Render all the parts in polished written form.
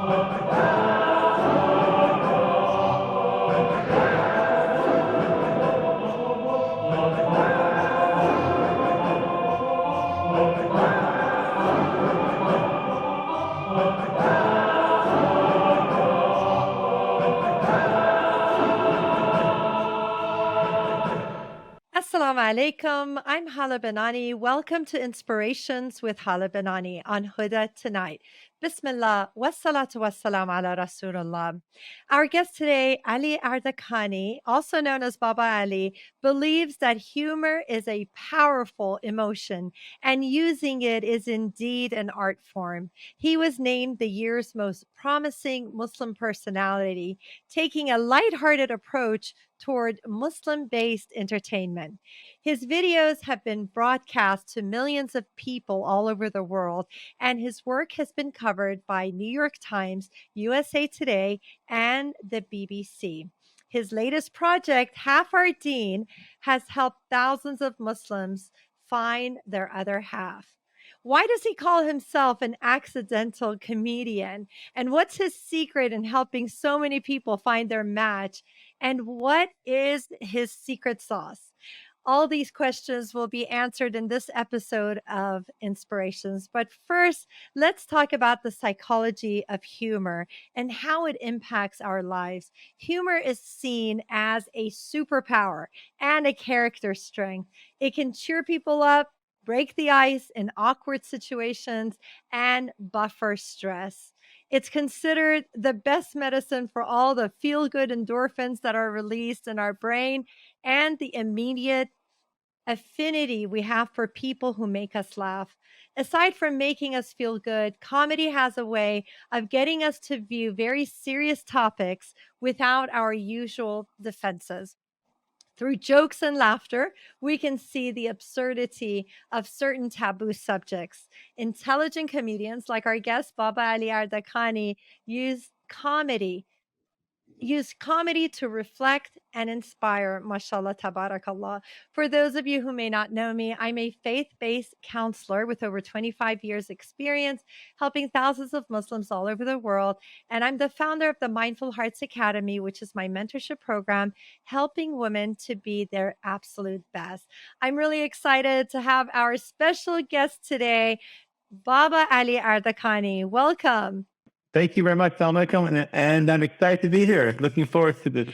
Assalamu alaikum. I'm Haleh Banani. Welcome to Inspirations with Haleh Banani on Huda tonight. Bismillah, wassalatu wassalam ala Rasulullah. Our guest today, Ali Ardakani, also known as Baba Ali, believes that humor is a powerful emotion and using it is indeed an art form. He was named the year's most promising Muslim personality, taking a lighthearted approach toward Muslim based entertainment. His videos have been broadcast to millions of people all over the world, and his work has been covered by New York Times, USA Today, and the BBC. His latest project, Half Our Deen, has helped thousands of Muslims find their other half. Why does he call himself an accidental comedian? And what's his secret in helping so many people find their match? And what is his secret sauce? All these questions will be answered in this episode of Inspirations. But first, let's talk about the psychology of humor and how it impacts our lives. Humor is seen as a superpower and a character strength. It can cheer people up, break the ice in awkward situations, and buffer stress. It's considered the best medicine for all the feel good endorphins that are released in our brain and the immediate affinity we have for people who make us laugh. Aside from making us feel good, comedy has a way of getting us to view very serious topics without our usual defenses. Through jokes and laughter, we can see the absurdity of certain taboo subjects. Intelligent comedians like our guest Baba Ali Ardakani use comedy to reflect and inspire. Mashallah, tabarakallah. For those of you who may not know me, I'm a faith-based counselor with over 25 years experience helping thousands of Muslims all over the world. And I'm the founder of the Mindful Hearts Academy, which is my mentorship program, helping women to be their absolute best. I'm really excited to have our special guest today, Baba Ali Ardakani. Welcome. Thank you very much, Assalamu alaikum, and I'm excited to be here. Looking forward to this.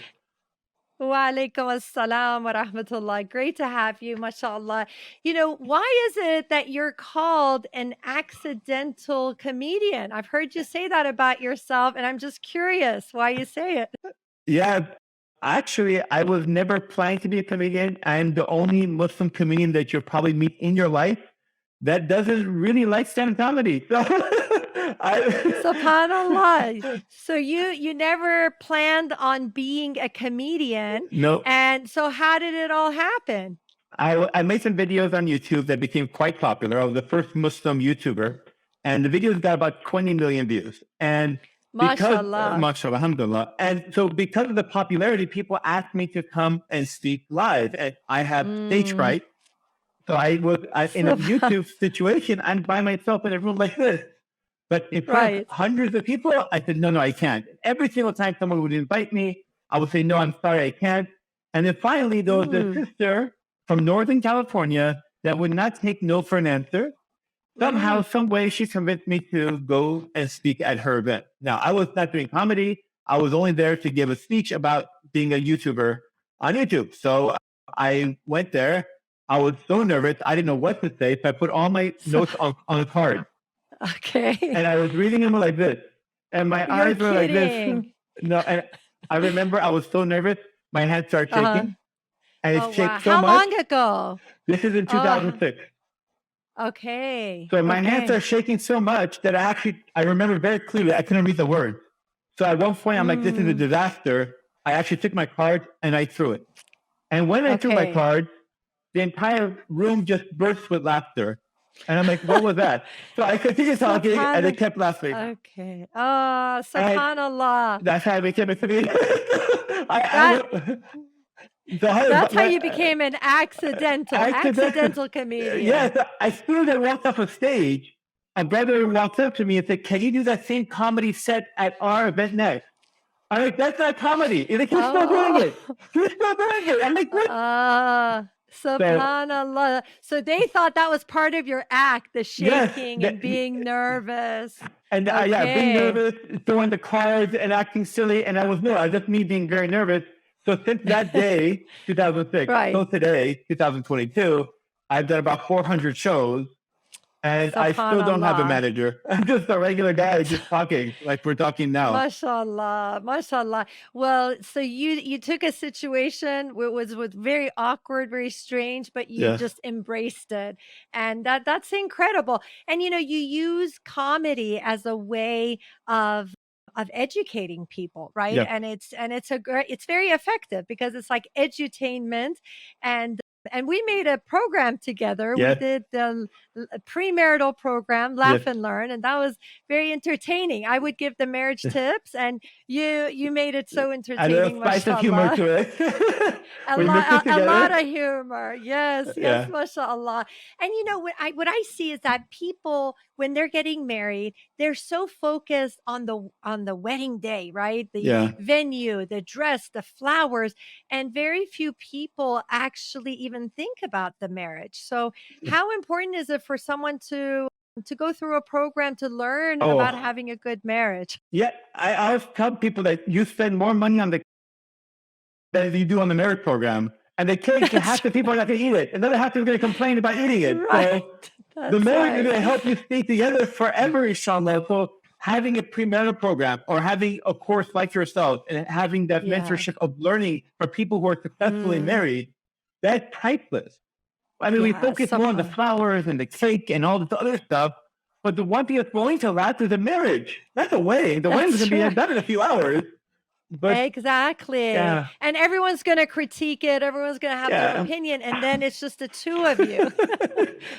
Wa alaikum assalam wa rahmatullah. Great to have you, mashallah. Why is it that you're called an accidental comedian? I've heard you say that about yourself, and I'm just curious why you say it. Yeah, actually, I was never planning to be a comedian. I'm the only Muslim comedian that you'll probably meet in your life that doesn't really like stand-up comedy. Subhanallah. So you never planned on being a comedian. No. And so how did it all happen? I made some videos on YouTube that became quite popular. I was the first Muslim YouTuber, and the videos got about 20 million views. And Mashallah. Mashallah, alhamdulillah. And so because of the popularity, people asked me to come and speak live. And I have stage fright. So I was in a YouTube situation, I'm by myself in a room like this. But in front of hundreds of people, I said, no, I can't. Every single time someone would invite me, I would say, no, I'm sorry, I can't. And then finally, there was a sister from Northern California that would not take no for an answer. Somehow, some way, she convinced me to go and speak at her event. Now, I was not doing comedy. I was only there to give a speech about being a YouTuber on YouTube. So I went there. I was so nervous. I didn't know what to say. So I put all my notes on a card. Okay. And I was reading them like this. And my eyes were like this. No, and I remember I was so nervous. My hands started shaking. And it shook so much. How long ago? This is in 2006. Okay. So my hands are shaking so much that I remember very clearly I couldn't read the words. So at one point, I'm like, this is a disaster. I actually took my card and I threw it. And when I threw my card, the entire room just burst with laughter. And I'm like, what was that? So I continued talking and they kept laughing. Okay. Oh, subhanallah. That's how I became a comedian. That's how you became an accidental comedian. Yes, I stood and walked off a stage a brother walks up to me and said, "Can you do that same comedy set at our event next?" I'm like, "That's not comedy." He's like, "You're still doing it. You're still doing it." I'm like, "What?" So, Subhanallah. So they thought that was part of your act, the yes. shaking and being nervous. And yeah, being Okay. nervous, throwing the cards and acting silly. And I was just me being very nervous. So since that day, 2006, Right. till today, 2022, I've done about 400 shows. And I still don't have a Subhanallah. manager. I'm just a regular guy just talking like we're talking now. Mashallah, mashallah. Well, so you took a situation where it was very awkward, very strange, but you Yeah. just embraced it, and that's incredible. And you use comedy as a way of educating people, right? Yep. And it's a great, it's very effective because it's like edutainment, and we made a program together. We Yes. did the premarital program, Yes. Laugh and Learn, and that was very entertaining. I would give the marriage tips, and you made it so And a entertaining, spice of humor mashallah. to it. A We mix it lot, a lot together. of humor. Yes, yes, Yeah. mashallah. And what I see is that people, when they're getting married, they're so focused on the wedding day, right? The Yeah. venue, the dress, the flowers, and very few people actually even think about the marriage. So, how important is it for someone to go through a program to learn about Oh, having a good marriage? yeah. I've told people that you spend more money on the than you do on the merit program. And the cake, half That's the people are not going to eat it. Another half is going to complain about eating it. right. So the That's marriage is right. going to help you stay together forever, inshallah. So having a premarital program or having a course like yourself and having that Yeah. mentorship of learning for people who are successfully Mm. married, that's priceless. I mean, we Yeah, focus more on the flowers and the cake and all this other stuff, but the one thing that's going to last is a marriage. That's a wedding. The wedding's That's going to be right. done in a few hours. But Exactly. yeah, And everyone's gonna critique it, everyone's gonna have their yeah. opinion, and then it's just the 2 of you.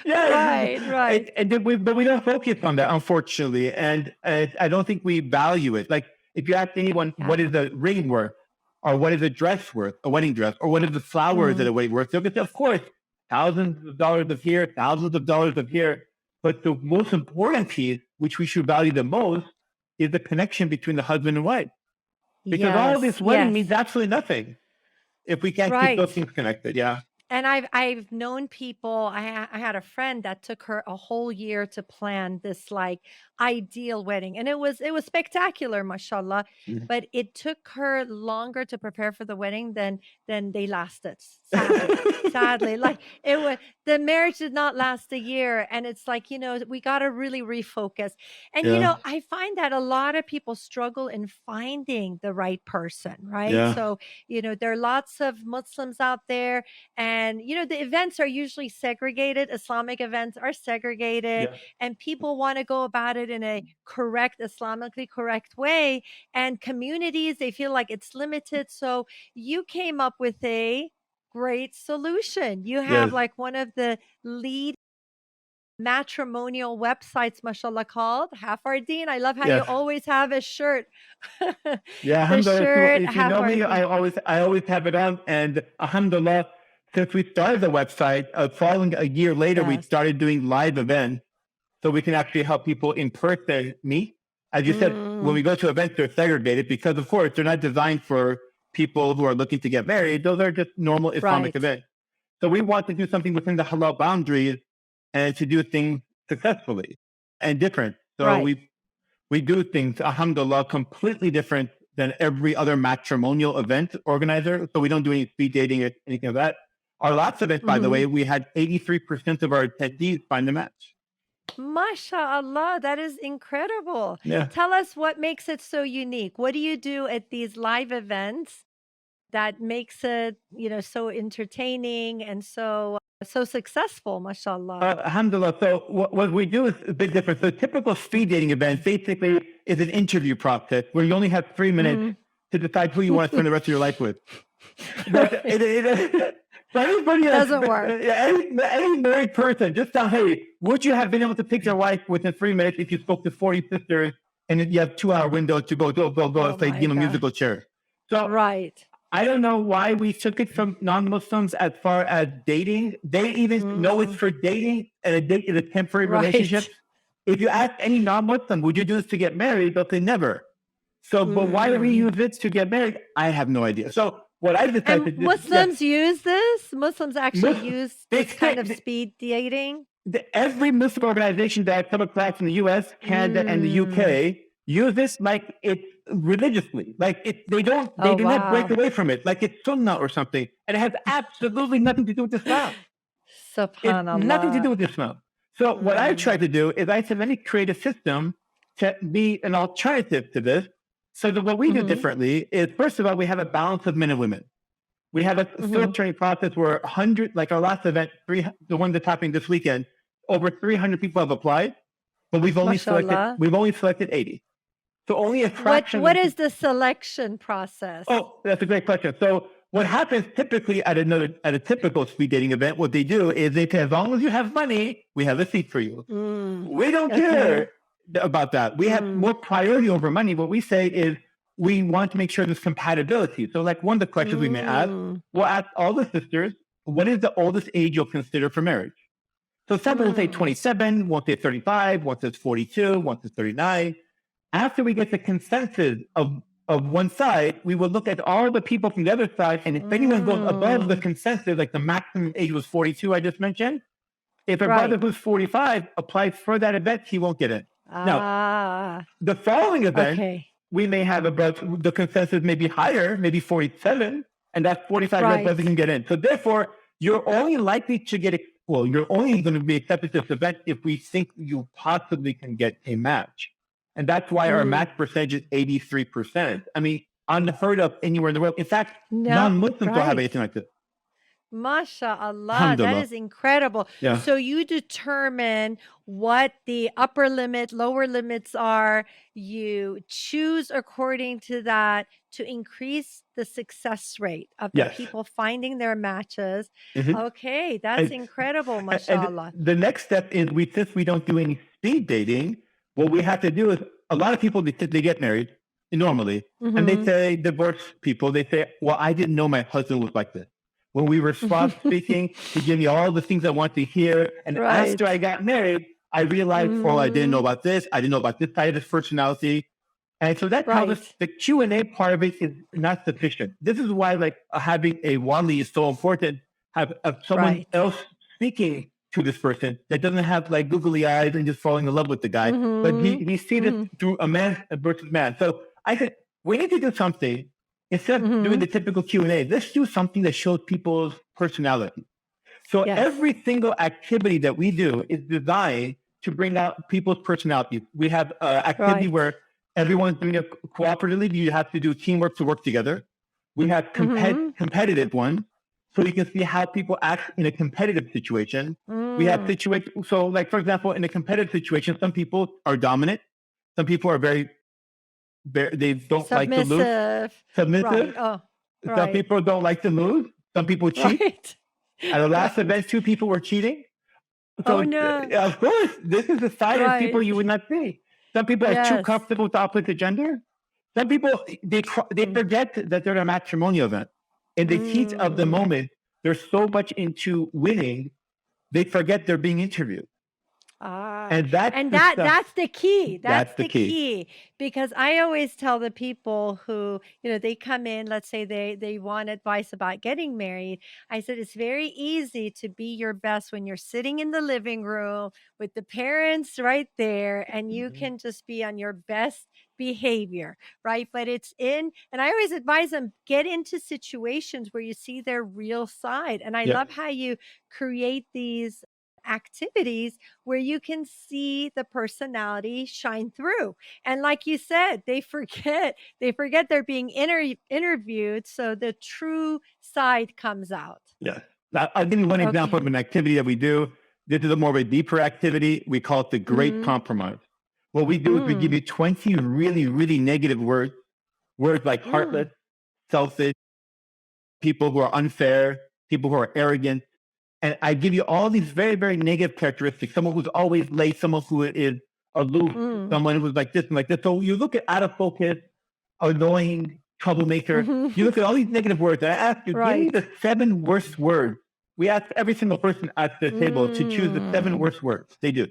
Yeah, Right, right. but we don't focus on that, unfortunately, and I don't think we value it. Like if you ask anyone, Yeah. what is a ring worth, or what is a dress worth, a wedding dress, or what is the flowers at a wedding worth? They'll get, of course, thousands of dollars of here, thousands of dollars of here. But the most important piece, which we should value the most, is the connection between the husband and wife. Because all Yes, this wedding yes. means absolutely nothing if we can't keep those Right. things connected. Yeah. And I've known people. I had a friend that took her a whole year to plan this like ideal wedding, and it was spectacular, mashallah. Mhm. But it took her longer to prepare for the wedding than they lasted. Sadly, sadly, like it was, the marriage did not last a year, and it's like we got to really refocus. And Yeah. I find that a lot of people struggle in finding the right person, right? Yeah. So there are lots of Muslims out there, and the events are usually segregated. Islamic events are segregated, Yeah. and people want to go about it in a correct, Islamically correct way. And communities, they feel like it's limited. So you came up with a great solution. You have Yes. like one of the lead matrimonial websites, mashallah, called Half Our Deen. I love how you Yes. always have a shirt. Yeah, The alhamdulillah. shirt, If you Half know Our me, Deen. I always have it on. And alhamdulillah, since we started the website, following a year later, we Yes. started doing live events so we can actually help people in person meet. As you said, when we Mm, go to events, they're segregated because, of course, they're not designed for people who are looking to get married. Those are just normal Islamic right, events. So we want to do something within the halal boundaries and to do things successfully and different. So right. we do things, alhamdulillah, completely different than every other matrimonial event organizer. So we don't do any speed dating or anything of that. Our last event, by the Mhm. way, we had 83% of our attendees find the match. MashaAllah, that is incredible. Yeah. Tell us what makes it so unique. What do you do at these live events that makes it, so entertaining and so successful, mashallah? Alhamdulillah. So what we do is a bit different. So typical speed dating event basically is an interview process where you only have 3 minutes Mm. to decide who you want to spend the rest of your life with. But Right. for anybody Doesn't work. any married person, just tell, hey, would you have been able to pick your wife within 3 minutes if you spoke to 40 sisters and then you have 2 hour window to go Oh play my give a God. musical chair? So Right. I don't know why we took it from non-Muslims as far as dating. They even know it's Mm. for dating, and a date is a temporary relationship. Right. If you ask any non-Muslim, would you do this to get married? They'll say never. So, but why do we use this to get married? I have no idea. So what I decided to And do, Muslims use this? Muslims actually use they this kind of say- speed dating? every Muslim organization that I've come across in the US, Canada, and the UK use this like it's religiously. Like they do not break away from it. Like it's sunnah or something. And it has absolutely nothing to do with Islam. Subhanallah. It's nothing to do with Islam. So what I tried to do is I said, let me create a system to be an alternative to this. So that what we do differently is, first of all, we have a balance of men and women. We have a filtering process where 100, like our last event, the one that's happening this weekend, over 300 people have applied, but we've only selected 80. So only a fraction. What is the selection process? Oh, that's a great question. So what happens typically at a typical speed dating event, what they do is they say, as long as you have money, we have a seat for you. We don't care about that. We have more priority over money. What we say is we want to make sure there's compatibility. So like one of the questions we may ask, we'll ask all the sisters, what is the oldest age you'll consider for marriage? So some will say 27, one says 35, one says 42, one says 39. After we get the consensus of one side, we will look at all the people from the other side, and if anyone goes above the consensus, like the maximum age was 42, I just mentioned, if a brother who's 45 applies for that event, he won't get in. Now, the following event, we may have a brother, the consensus may be higher, maybe 47, and that 45 brother can get in. So therefore, you're only likely to get, you're only going to be accepted to this event if we think you possibly can get a match. And that's why our match percentage is 83%. I mean, unheard of anywhere in the world. In fact, non-Muslims don't have anything like this. MashaAllah, that is incredible. Yeah. So you determine what the upper limit, lower limits are. You choose according to that to increase the success rate of the people finding their matches. Okay, that's incredible, mashallah. And the next step is since we don't do any speed dating, what we have to do is a lot of people, they get married normally, and they say, divorce people, they say, well, I didn't know my husband was like this. When we were speaking, he gave me all the things I want to hear. And after I got married, I realized, I didn't know about this. I didn't know about this side of his personality. And so that tells us the Q&A part of it is not sufficient. This is why having a wali is so important. Have someone else speaking to this person that doesn't have googly eyes and just falling in love with the guy. But he sees it through a man versus man. So I said, we need to do something. Instead of doing the typical Q&A, let's do something that shows people's personality. So every single activity that we do is designed to bring out people's personalities. We have activity where everyone's doing it cooperatively. You have to do teamwork to work together. We have competitive ones, so you can see how people act in a competitive situation. We have situations, so for example, in a competitive situation, some people are dominant. Some people are they don't like to lose. Submissive. Some people don't like to lose. Some people cheat. At the last event, 2 people were cheating. So, of course, this is a side of people you would not see. Some people are too comfortable with the opposite gender. Some people, they forget that they're at a matrimonial event. In the heat of the moment, they're so much into winning, they forget they're being interviewed. And that's the key. That's the key. Because I always tell the people who, they come in, let's say they want advice about getting married. I said, it's very easy to be your best when you're sitting in the living room with the parents right there, and you can just be on your best behavior, right? But and I always advise them, get into situations where you see their real side. And I love how you create these activities where you can see the personality shine through. And like you said, they forget they're being interviewed, so the true side comes out. Yeah. I'll give you one example of an activity that we do. This is a more of a deeper activity. We call it the Great Compromise. What we do is we give you 20 really, really negative words like heartless, selfish, people who are unfair, people who are arrogant. And I give you all these very, very negative characteristics. Someone who's always late, someone who is aloof, someone who's like this and like this. So you look at out of focus, annoying, troublemaker. You look at all these negative words. And I ask you, give me the 7 worst words. We ask every single person at the table to choose the 7 worst words. They do.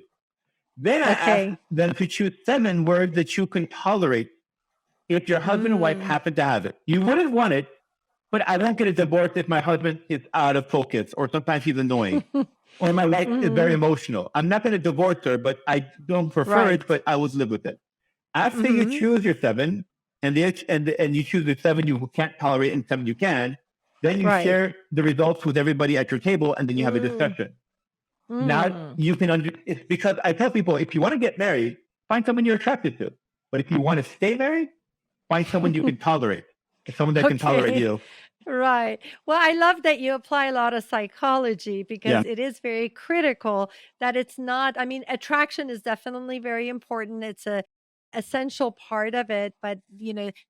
Then I asked Okay. them to choose 7 words that you can tolerate if your husband and wife happen to have it. You wouldn't want it, but I don't get a divorce if my husband is out of focus or sometimes he's annoying or my wife is very emotional. I'm not going to divorce her, but I don't prefer it, but I would live with it. After you choose your 7 and you choose the 7 you can't tolerate and 7 you can, then you share the results with everybody at your table and then you have a discussion. Now you can it's because I tell people, if you want to get married, find someone you're attracted to. But if you want to stay married, find someone you can tolerate. Someone that can tolerate you. Right. Well, I love that you apply a lot of psychology because it is very critical that it's not, I mean, attraction is definitely very important. It's a essential part of it, but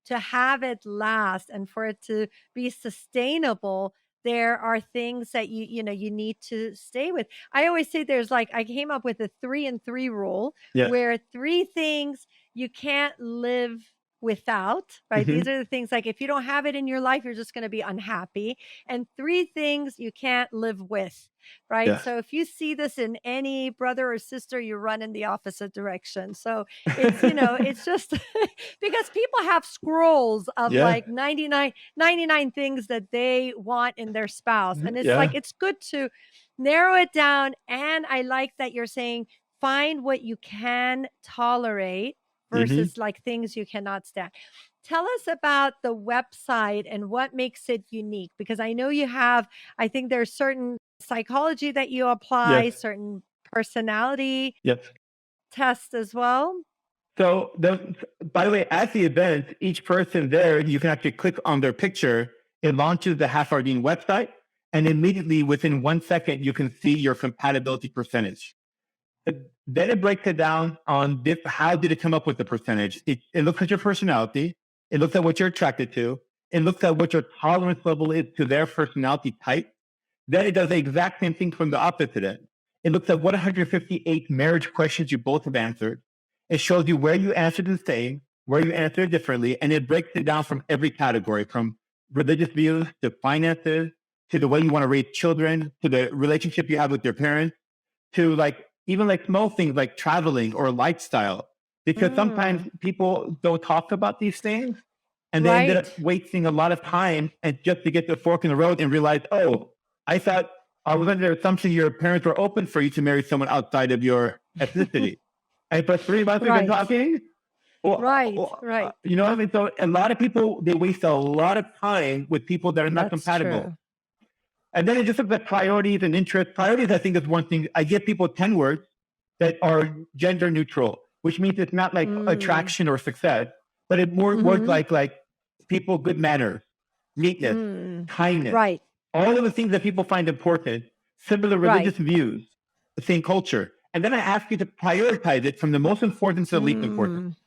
to have it last and for it to be sustainable, there are things that you need to stay with. I always say there's like I came up with a 3 and 3 rule where 3 things you can't live without, right? These are the things like if you don't have it in your life, you're just going to be unhappy. And 3 things you can't live with, right? So if you see this in any brother or sister, you run in the opposite direction. So it's, it's just because people have scrolls of like 99 things that they want in their spouse. And it's like, it's good to narrow it down. And I like that you're saying, find what you can tolerate versus like things you cannot stand. Tell us about the website and what makes it unique, because I know you have, I think there's certain psychology that you apply, certain personality tests as well. So by the way, at the event, each person there, you can actually click on their picture. It launches the Haffardine website, and immediately within 1 second, you can see your compatibility percentage. Then it breaks it down on this, how did it come up with the percentage? It looks at your personality. It looks at what you're attracted to. It looks at what your tolerance level is to their personality type. Then it does the exact same thing from the opposite end. It looks at what 158 marriage questions you both have answered. It shows you where you answered the same, where you answered differently, and it breaks it down from every category, from religious views to finances, to the way you want to raise children, to the relationship you have with your parents, to like even like small things like traveling or lifestyle, because sometimes people don't talk about these things and they ended up wasting a lot of time and just to get to the fork in the road and realize, oh, I thought I was under the assumption your parents were open for you to marry someone outside of your ethnicity. And for 3 months we've been talking. Right. You know what I mean? So a lot of people, they waste a lot of time with people that are not compatible. True. And then it just looks at priorities and interests. Priorities, I think, is one thing. I give people 10 words that are gender neutral, which means it's not like attraction or success, but it more words like people, good manners, neatness, kindness, all of the things that people find important, similar religious views, the same culture. And then I ask you to prioritize it from the most important to the least important.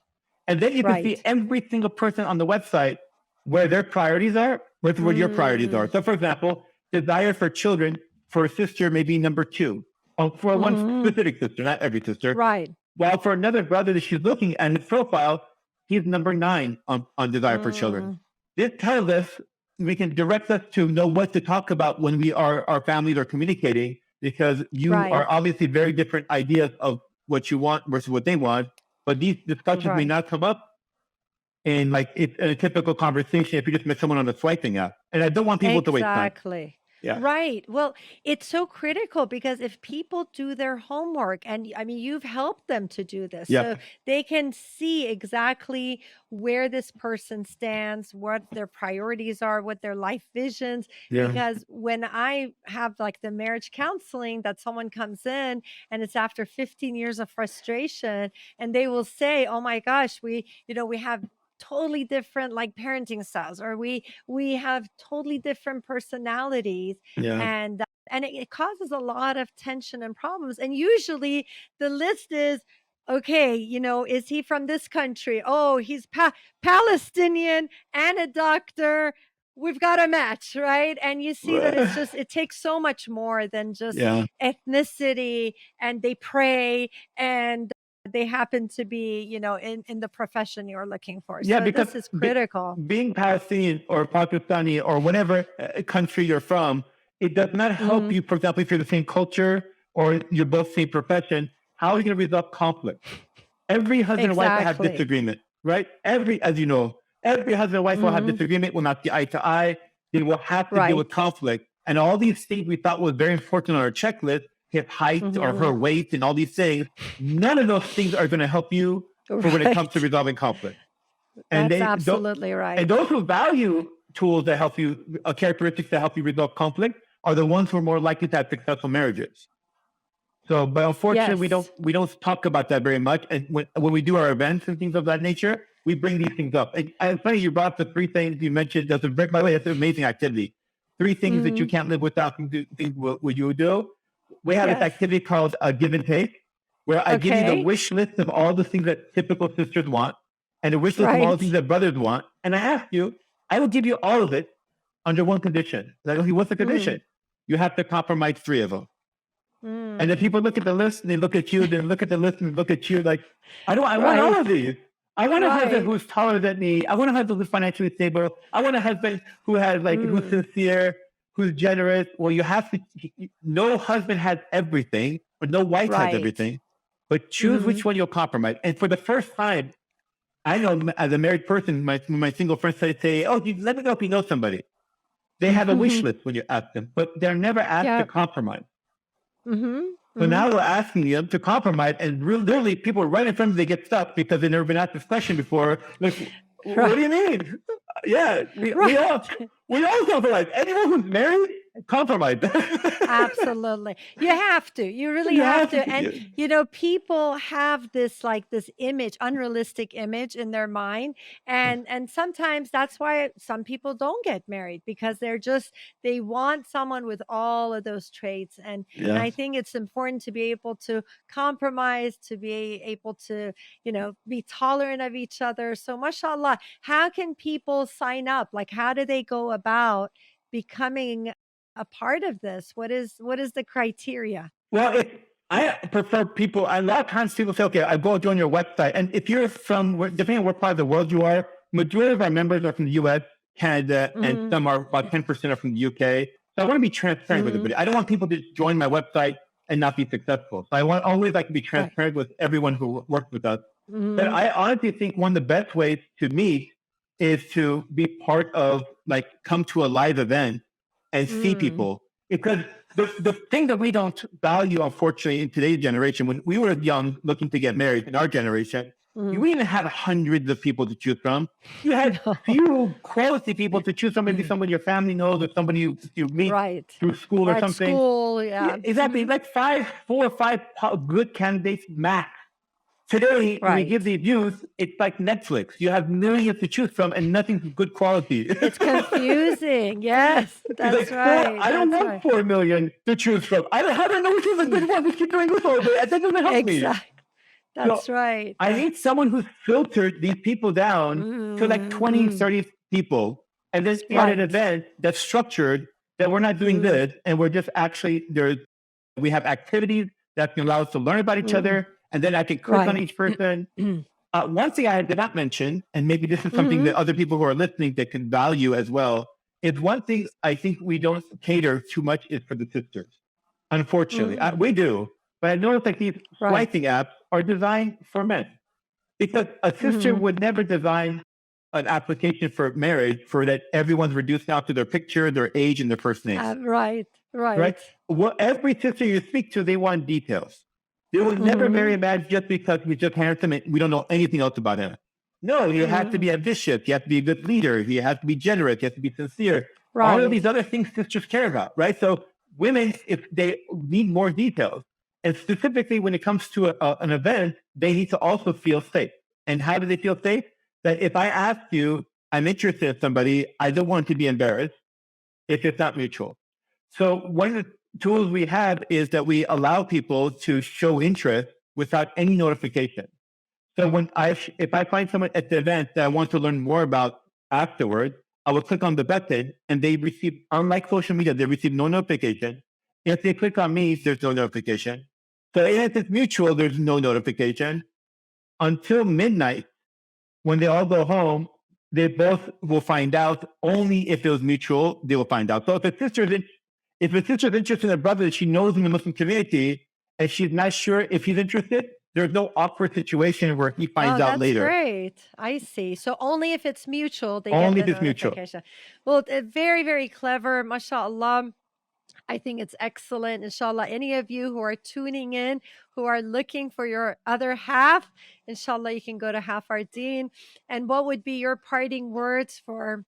And then you can see every single person on the website where their priorities are versus where your priorities are. So, for example, desire for children for a sister may be number 2. For one specific sister, not every sister. While for another brother that she's looking at his profile, he's number 9 on desire for children. This tells us, we can direct us to know what to talk about when our families are communicating, because you are obviously very different ideas of what you want versus what they want. But these discussions may not come up in like in a typical conversation if you just met someone on a swiping app. And I don't want people to waste time. Exactly. Right. Well, it's so critical because if people do their homework, and I mean, you've helped them to do this, so they can see exactly where this person stands, what their priorities are, what their life visions. Because when I have like the marriage counseling, that someone comes in and it's after 15 years of frustration, and they will say, oh my gosh, we have totally different like parenting styles, or we have totally different personalities, and it causes a lot of tension and problems. And usually the list is, okay, is he from this country? Oh, he's Palestinian and a doctor. We've got a match, right? And you see that it's just, it takes so much more than just ethnicity, and they pray, and they happen to be, in the profession you're looking for. So because this is critical. Being Palestinian or Pakistani or whatever country you're from, it does not help you, for example, if you're the same culture or you're both same profession, how are you going to resolve conflict? Every husband and wife will have disagreement, right? As you know, every husband and wife will have disagreement, will not see eye to eye. They will have to deal with conflict. And all these things we thought was very important on our checklist, his height or her weight and all these things, none of those things are going to help you for when it comes to resolving conflict. And that's absolutely right. And those who value tools that help you, characteristics that help you resolve conflict, are the ones who are more likely to have successful marriages. So, but unfortunately, we don't talk about that very much. And when we do our events and things of that nature, we bring these things up. And it's funny you brought up the 3 things you mentioned. By the way, that's an amazing activity. 3 things that you can't live without. What you do. We have this activity called Give and Take, where I give you the wish list of all the things that typical sisters want, and the wish list of all the things that brothers want. And I ask you, I will give you all of it under one condition. Like, okay, what's the condition? You have to compromise 3 of them. And then people look at the list and they look at you, then look at the list and look at you like, I want all of these. I want a husband who's taller than me. I want a husband who's financially stable. I want a husband who has who's sincere, who's generous. Well, you have to, no husband has everything, or no wife has everything, but choose which one you'll compromise. And for the first time, I know as a married person, my single friends say, oh, let me know if you know somebody. They have a wish list when you ask them, but they're never asked to compromise. So now we're asking them to compromise, and literally people right in front of them, they get stuck because they've never been asked this question before. Like, what do you mean? We all compromise. Anyone who's married, compromise. Absolutely. You have to. You really have to. And, people have this image, unrealistic image in their mind. And sometimes that's why some people don't get married, because they want someone with all of those traits. And I think it's important to be able to compromise, to be able to, be tolerant of each other. So mashallah, how can people sign up? Like, how do they go about becoming a part of this? What is the criteria? Well, I prefer people, a lot of times people say, okay, I go join your website. And if you're depending on what part of the world you are, majority of our members are from the US, Canada, and some are about 10% are from the UK. So I want to be transparent with everybody. I don't want people to join my website and not be successful. So I always like to be transparent with everyone who works with us. But I honestly think one of the best ways to meet is to be part of, come to a live event and see people. Because the thing that we don't value, unfortunately, in today's generation, when we were young looking to get married in our generation, we didn't have hundreds of people to choose from. You had few quality people to choose from, maybe someone your family knows or somebody you meet through school or something. School, exactly. Like 4 or 5 good candidates max. Today, when we give these views, it's like Netflix. You have millions to choose from and nothing's good quality. It's confusing. Yes, that's right. I don't want 4 million to choose from. I don't know which is a good one. We keep doing this all day. That doesn't help me. That's right. I need someone who's filtered these people down to 20, 30 people, and then start an event that's structured, that we're not doing this, and we're just actually, we have activities that can allow us to learn about each other. And then I can click on each person. One thing I did not mention, and maybe this is something that other people who are listening that can value as well, is one thing I think we don't cater too much is for the sisters. Unfortunately, we do. But I noticed these swiping apps are designed for men. Because a sister would never design an application for marriage for that everyone's reduced out to their picture, their age, and their first name. Right. Well, every sister you speak to, they want details. They will never marry a man just because he's just handsome and we don't know anything else about him. No, he has to be ambitious. He has to be a good leader. He has to be generous. He has to be sincere. All of these other things sisters care about, right? So women, if they need more details, and specifically when it comes to an event, they need to also feel safe. And how do they feel safe? That if I ask you, I'm interested in somebody, I don't want to be embarrassed if it's not mutual. So one of the tools we have is that we allow people to show interest without any notification. So if I find someone at the event that I want to learn more about afterwards, I will click on the button and they receive, unlike social media, they receive no notification. If they click on me, there's no notification. So if it's mutual, there's no notification. Until midnight, when they all go home, they both will find out. Only if it was mutual, they will find out. So if a sister's interested in a brother that she knows in the Muslim community, and she's not sure if he's interested, there's no awkward situation where he finds Oh, out that's later. great. I see. So only if it's mutual, they get Only the if it's mutual. notification. Well, very, very clever. MashaAllah. I think it's excellent. Inshallah, any of you who are tuning in, who are looking for your other half, inshallah, you can go to Half Our Deen. And what would be your parting words for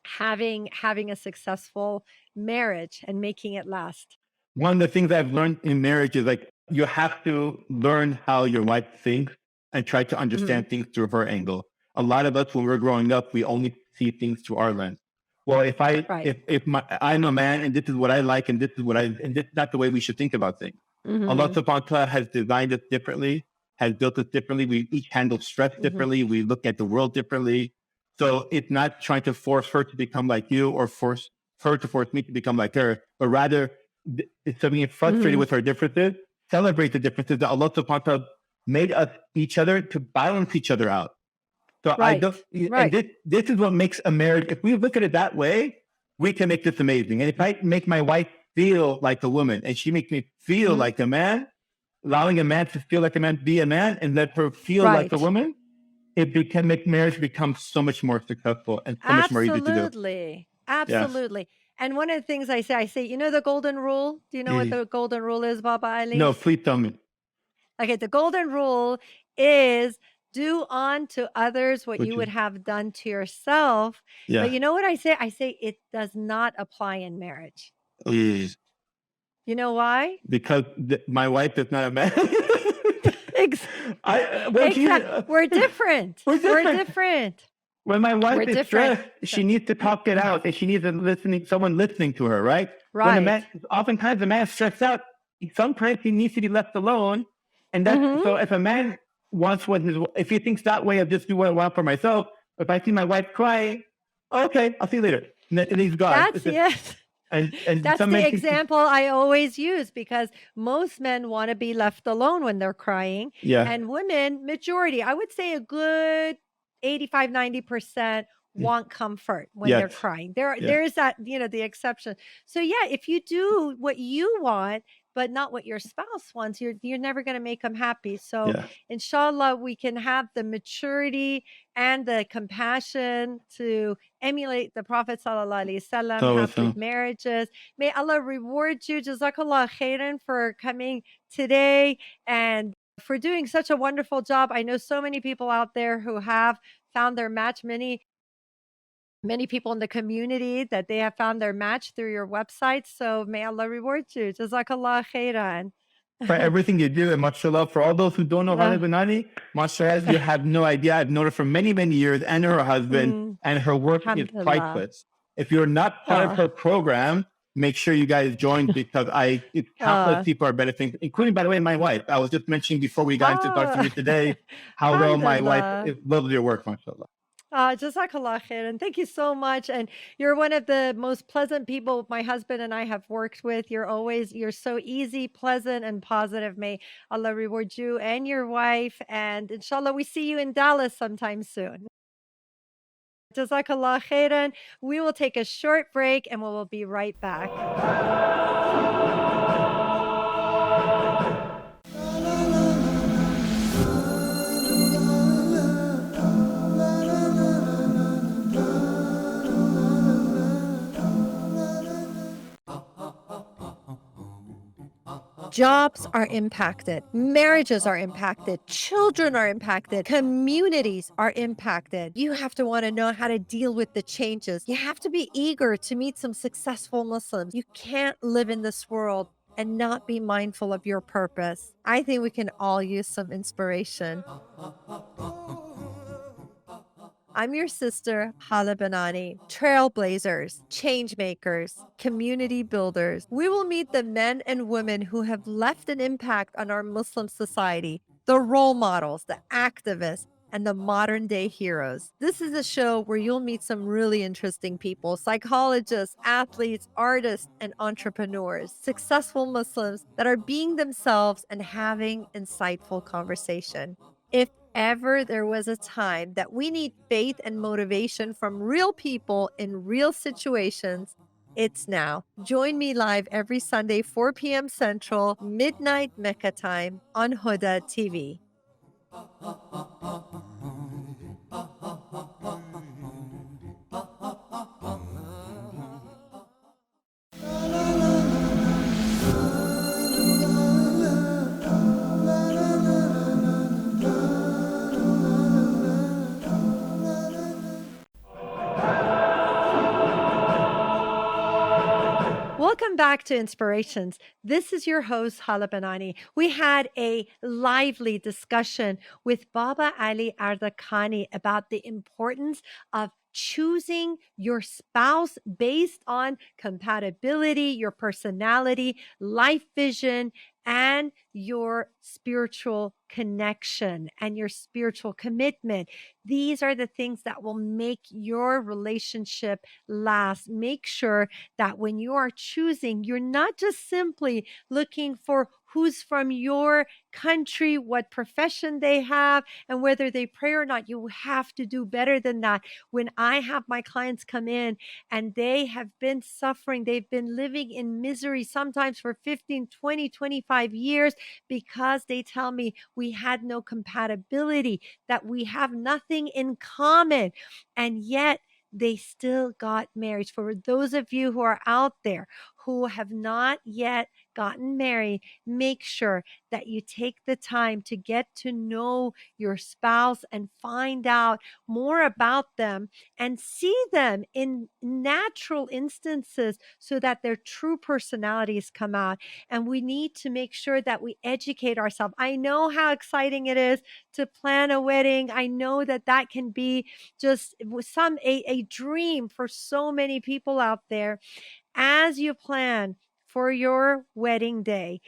having a successful marriage and making it last? One of the things I've learned in marriage is like you have to learn how your wife thinks and try to Mhm. understand things through her angle. A lot of us, when we're growing up, we only see things through our lens. Well, Right. I'm a man and this is what I like and this is not the way we should think about things. Allah Mhm. subhanahu wa ta'ala has designed us differently, has built us differently. We each handle stress Mhm. differently. We look at the world differently. So it's not trying to force her to become like you or force her to force me to become like her, but rather it's being frustrated Mhm. with our differences, celebrate the differences that Allah subhanahu wa ta'ala made us each other to balance each other out. So I don't, Right. and Right. this is what makes a marriage. If we look at it that way, we can make this amazing. And if I make my wife feel like a woman and she makes me feel Mhm. like a man, allowing a man to feel like a man, be a man, and let her feel like a Right. woman, can make marriage become so much more successful and so much more easy to do. Absolutely. Yes. Absolutely. And one of the things I say, you know the golden rule? Do you know what Eh, the golden rule is, Baba No, Ali? please tell me. Okay, the golden rule is do unto others what Would you would you? have done to yourself. But Yeah. you know what I say? I say it does not apply in marriage. Please. You know why? Because my wife is not a man. Ex- When she, We're different. we're We're different. different. When my wife We're is different. stressed, she needs to talk it out and she needs someone listening to her, right? When a Right. man, oftentimes the man is stressed out, sometimes he needs to be left alone. And that's, Mhm. so if a man wants if he thinks that way of just do what I want for myself, if I see my wife crying, okay, I'll see you later. And he's gone. That's it. And That's some the men think, example I always use because most men want to be left alone when they're crying. yeah, And women, majority, I would say a good 85, 90% want comfort when they're yes, crying. yes. There is that, the exception. So yeah, if you do what you want, but not what your spouse wants, you're never going to make them happy. So Yeah. inshallah, we can have the maturity and the compassion to emulate the Prophet sallallahu alaihi wasallam, So, have good marriages. May Allah reward you. Jazakallah khairan for coming today and for doing such a wonderful job. I know so many people out there who have found their match. Many people in the community that they have found their match through your website. So may Allah reward you. Jazakallah khairan. for everything you do, and mashallah, for all those who don't know Haleh Uh, Banani, mashallah, you have no idea. I've known her for many, many years and her husband, mm, and her work is Alhamdulillah. priceless. If you're not part of Uh, her program, make sure you guys join because countless uh, people are benefiting, including, by the way, my wife. I was just mentioning before we got into Dr. oh, today how well my wife Alhamdulillah. loves your work, mashallah. Jazakallah khair, and thank you so much. And you're one of the most pleasant people my husband and I have worked with. You're so easy, pleasant, and positive. May Allah reward you and your wife. And inshallah, we see you in Dallas sometime soon. Jazakallah khairan. We will take a short break and we will be right back. Jobs are impacted, marriages are impacted, children are impacted, communities are impacted. You have to want to know how to deal with the changes. You have to be eager to meet some successful Muslims. You can't live in this world and not be mindful of your purpose. I think we can all use some inspiration. I'm your sister, Haleh Banani. Trailblazers, change makers, community builders. We will meet the men and women who have left an impact on our Muslim society, the role models, the activists, and the modern day heroes. This is a show where you'll meet some really interesting people: psychologists, athletes, artists, and entrepreneurs, successful Muslims that are being themselves and having insightful conversation. If ever there was a time that we need faith and motivation from real people in real situations, It's now. Join me live every Sunday, 4 p.m. Central, midnight Mecca time on Huda TV. Welcome back to Inspirations. This is your host, Haleh Banani. We had a lively discussion with Baba Ali Ardakani about the importance of choosing your spouse based on compatibility, your personality, life vision, and your spiritual connection and your spiritual commitment. These are the things that will make your relationship last. Make sure that when you are choosing, you're not just simply looking for who's from your country, what profession they have, and whether they pray or not. You have to do better than that. When I have my clients come in and they have been suffering, they've been living in misery, sometimes for 15, 20, 25 years, because they tell me we had no compatibility, that we have nothing in common. And yet, they still got married. For those of you who are out there who have not yet gotten married, make sure that you take the time to get to know your spouse and find out more about them and see them in natural instances so that their true personalities come out. And we need to make sure that we educate ourselves. I know how exciting it is to plan a wedding. I know that that can be just a dream for so many people out there. As you plan for your wedding day,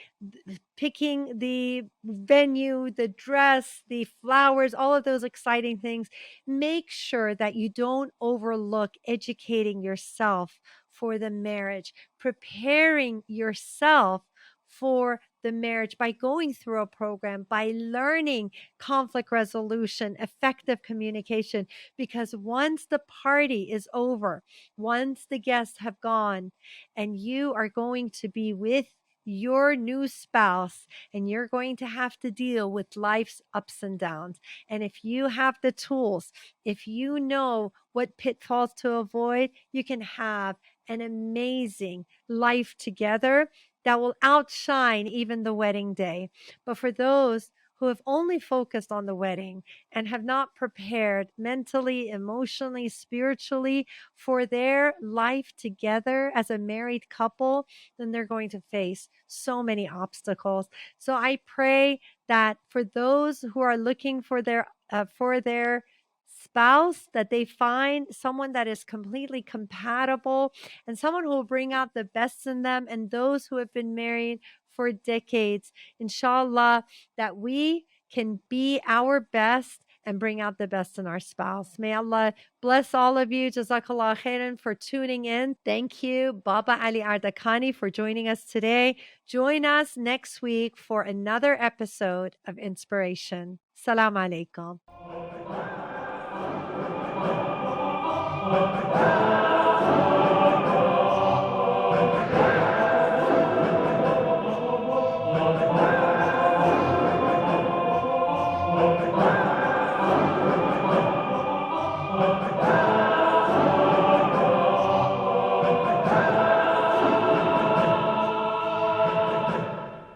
picking the venue, the dress, the flowers, all of those exciting things, make sure that you don't overlook educating yourself for the marriage, preparing yourself for the marriage by going through a program, by learning conflict resolution, effective communication, because once the party is over, once the guests have gone, and you are going to be with your new spouse and you're going to have to deal with life's ups and downs. And if you have the tools, if you know what pitfalls to avoid, you can have an amazing life together that will outshine even the wedding day. But for those who have only focused on the wedding and have not prepared mentally, emotionally, spiritually for their life together as a married couple, then they're going to face so many obstacles. So I pray that for those who are looking for their spouse, that they find someone that is completely compatible and someone who will bring out the best in them. And those who have been married for decades, inshallah, that we can be our best and bring out the best in our spouse. May Allah bless all of you. Jazakallah khairan for tuning in. Thank you, Baba Ali Ardakani, for joining us today. Join us next week for another episode of Inspiration. Salam alaikum.